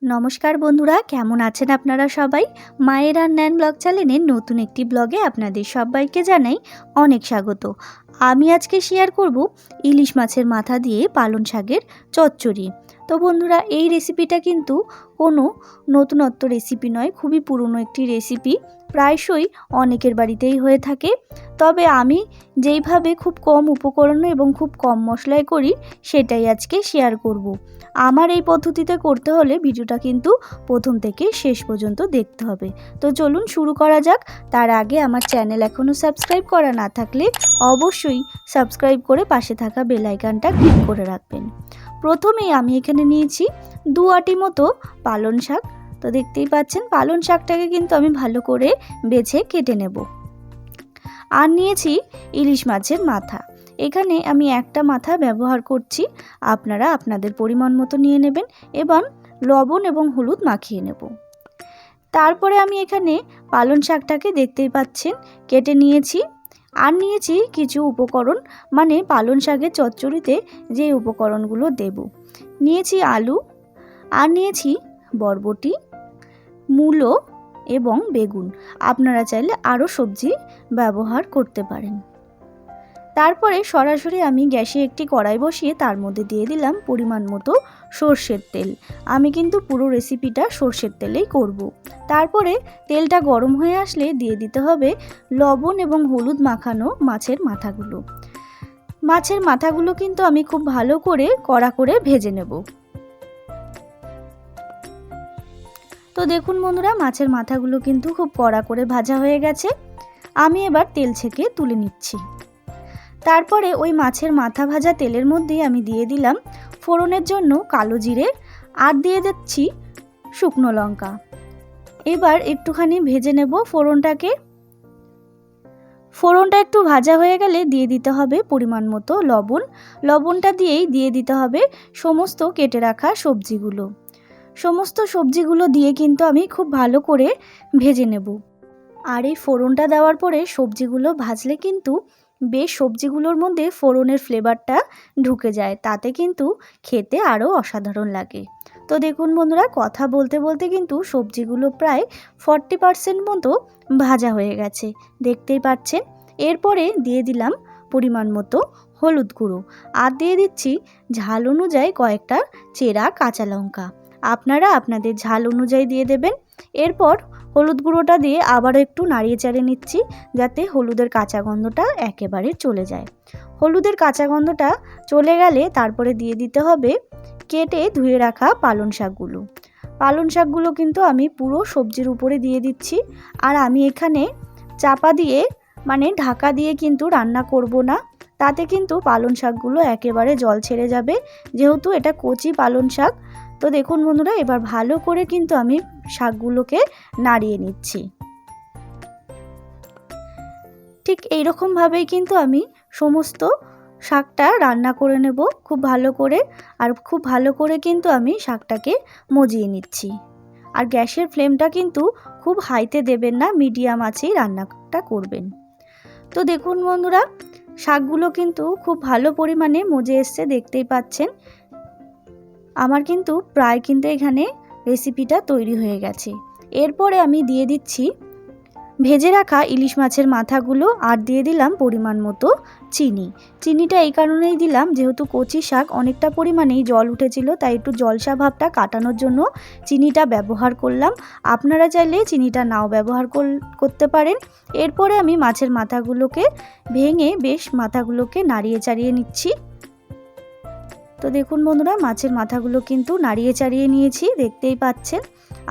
নমস্কার বন্ধুরা, কেমন আছেন আপনারা সবাই? মায়ের রান্নার ব্লগ চ্যানেলের নতুন একটি ব্লগে আপনাদের সবাইকে জানাই অনেক স্বাগত। আমি আজকে শেয়ার করব ইলিশ মাছের মাথা দিয়ে পালং শাকের চচ্চড়ি। তো বন্ধুরা, এই রেসিপিটা কিন্তু কোনো নতুনত্ব রেসিপি নয়, খুবই পুরনো একটি রেসিপি, প্রায়শই অনেকের বাড়িতেই হয়ে থাকে। তবে আমি যেইভাবে খুব কম উপকরণ এবং খুব কম মশলায় করি সেটাই আজকে শেয়ার করব। আমার এই পদ্ধতিতে করতে হলে ভিডিওটা কিন্তু প্রথম থেকে শেষ পর্যন্ত দেখতে হবে। তো চলুন শুরু করা যাক। তার আগে আমার চ্যানেল এখনও সাবস্ক্রাইব করা না থাকলে অবশ্যই সাবস্ক্রাইব করে পাশে থাকা বেল আইকনটা ক্লিক করে রাখবেন। প্রথমেই আমি এখানে নিয়েছি 2 আটি মতো পালং শাক। তো দেখতেই পাচ্ছেন পালং শাকটাকে কিন্তু আমি ভালো করে বেছে কেটে নেব। আর নিয়েছি ইলিশ মাছের মাথা। এখানে আমি একটা মাথা ব্যবহার করছি, আপনারা আপনাদের পরিমাণ মতো নিয়ে নেবেন এবং লবণ এবং হলুদ মাখিয়ে নেব। তারপরে আমি এখানে পালং শাকটাকে দেখতেই পাচ্ছেন কেটে নিয়েছি। আর নিয়েছি কিছু উপকরণ, মানে পালং শাকের চচ্চড়িতে যে উপকরণগুলো দেব। নিয়েছি আলু, আর নিয়েছি বরবটি, মূলো এবং বেগুন। আপনারা চাইলে আরও সবজি ব্যবহার করতে পারেন। তারপরে সরাসরি আমি গ্যাসে একটি কড়াই বসিয়ে তার মধ্যে দিয়ে দিলাম পরিমাণ মতো সর্ষের তেল। আমি কিন্তু পুরো রেসিপিটা সর্ষের তেলেই করব। তারপরে তেলটা গরম হয়ে আসলে দিয়ে দিতে হবে লবণ এবং হলুদ মাখানো মাছের মাথাগুলো। মাছের মাথাগুলো কিন্তু আমি খুব ভালো করে কড়া করে ভেজে নেব। তো দেখুন বন্ধুরা, মাছের মাথাগুলো কিন্তু খুব কড়া করে ভাজা হয়ে গেছে। আমি এবার তেল ছেঁকে তুলে নিচ্ছি। তারপরে ওই মাছের মাথা ভাজা তেলের মধ্যে আমি দিয়ে দিলাম ফোড়নের জন্য কালো জিরে, আর দিয়ে দিচ্ছি শুকনো লঙ্কা। এবার একটুখানি ভেজে নেব ফোড়নটাকে। ফোড়নটা একটু ভাজা হয়ে গেলে দিয়ে দিতে হবে পরিমাণ মতো লবণ। লবণটা দিয়েই দিয়ে দিতে হবে সমস্ত কেটে রাখা সবজিগুলো। সমস্ত সবজিগুলো দিয়ে কিন্তু আমি খুব ভালো করে ভেজে নেব। আর এই ফোড়নটা দেওয়ার পরে সবজিগুলো ভাজলে কিন্তু বেশ সবজিগুলোর মধ্যে ফোড়নের ফ্লেভারটা ঢুকে যায়, তাতে কিন্তু খেতে আরও অসাধারণ লাগে। তো দেখুন বন্ধুরা, কথা বলতে বলতে কিন্তু সবজিগুলো প্রায় 40% মতো ভাজা হয়ে গেছে, দেখতেই পাচ্ছেন। এরপরে দিয়ে দিলাম পরিমাণ মতো হলুদ গুঁড়ো, আর দিয়ে দিচ্ছি ঝাল অনুযায়ী কয়েকটা চেরা কাঁচা লঙ্কা। আপনারা আপনাদের ঝাল অনুযায়ী দিয়ে দেবেন। এরপর হলুদ গুঁড়োটা দিয়ে আবারও একটু নাড়িয়ে চাড়িয়ে নিচ্ছি, যাতে হলুদের কাঁচা গন্ধটা একেবারে চলে যায়। হলুদের কাঁচা গন্ধটা চলে গেলে তারপরে দিয়ে দিতে হবে কেটে ধুয়ে রাখা পালং শাকগুলো। পালং শাকগুলো কিন্তু আমি পুরো সবজির উপরে দিয়ে দিচ্ছি। আর আমি এখানে চাপা দিয়ে, মানে ঢাকা দিয়ে কিন্তু রান্না করব না, তাতে কিন্তু পালং শাকগুলো একেবারে জল ছেড়ে যাবে, যেহেতু এটা কচি পালং শাক। তো দেখুন বন্ধুরা, এবার ভালো করে কিন্তু আমি শাকগুলোকে নাড়িয়ে নিচ্ছি। ঠিক এইরকমভাবেই কিন্তু আমি সমস্ত শাকটা রান্না করে নেব খুব ভালো করে। আর খুব ভালো করে কিন্তু আমি শাকটাকে মজিয়ে নিচ্ছি। আর গ্যাসের ফ্লেমটা কিন্তু খুব হাইতে দেবেন না, মিডিয়াম আঁচেই রান্নাটা করবেন। তো দেখুন বন্ধুরা, শাকগুলো কিন্তু খুব ভালো পরিমাণে মজে এসছে, দেখতেই পাচ্ছেন। আমার কিন্তু প্রায় কিন্তু এখানে রেসিপিটা তৈরি হয়ে গেছে। এরপরে আমি দিয়ে দিচ্ছি ভেজে রাখা ইলিশ মাছের মাথাগুলো, আর দিয়ে দিলাম পরিমাণ মতো চিনি। চিনিটা এই কারণেই দিলাম, যেহেতু কচি শাক অনেকটা পরিমাণেই জল উঠেছিল, তাই একটু জলসা ভাবটা কাটানোর জন্য চিনিটা ব্যবহার করলাম। আপনারা চাইলে চিনিটা নাও ব্যবহার করতে পারেন। এরপরে আমি মাছের মাথাগুলোকে ভেঙে বেশ মাথাগুলোকে নাড়িয়ে চাড়িয়ে নিচ্ছি। তো দেখুন বন্ধুরা, মাছের মাথাগুলো কিন্তু নাড়িয়ে চাড়িয়ে নিয়েছি, দেখতেই পাচ্ছেন।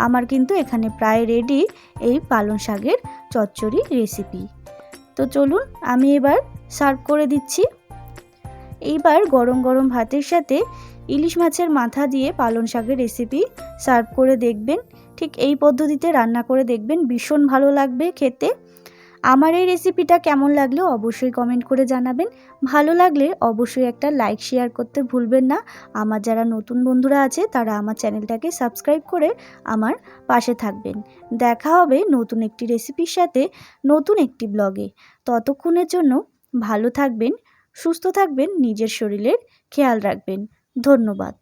আমার কিন্তু এখানে প্রায় রেডি এই পালং শাকের চচ্চড়ি রেসিপি। তো চলুন আমি এবার সার্ভ করে দিচ্ছি। এইবার গরম গরম ভাতের সাথে ইলিশ মাছের মাথা দিয়ে পালং শাকের রেসিপি সার্ভ করে দেখবেন। ঠিক এই পদ্ধতিতে রান্না করে দেখবেন, ভীষণ ভালো লাগবে খেতে। আমার এই রেসিপিটা কেমন লাগলো অবশ্যই কমেন্ট করে জানাবেন। ভালো লাগলে অবশ্যই একটা লাইক শেয়ার করতে ভুলবেন না। আমার যারা নতুন বন্ধুরা আছে তারা আমার চ্যানেলটাকে সাবস্ক্রাইব করে আমার পাশে থাকবেন। দেখা হবে নতুন একটি রেসিপির সাথে, নতুন একটি ব্লগে। ততক্ষণের জন্য ভালো থাকবেন, সুস্থ থাকবেন, নিজের শরীরের খেয়াল রাখবেন। ধন্যবাদ।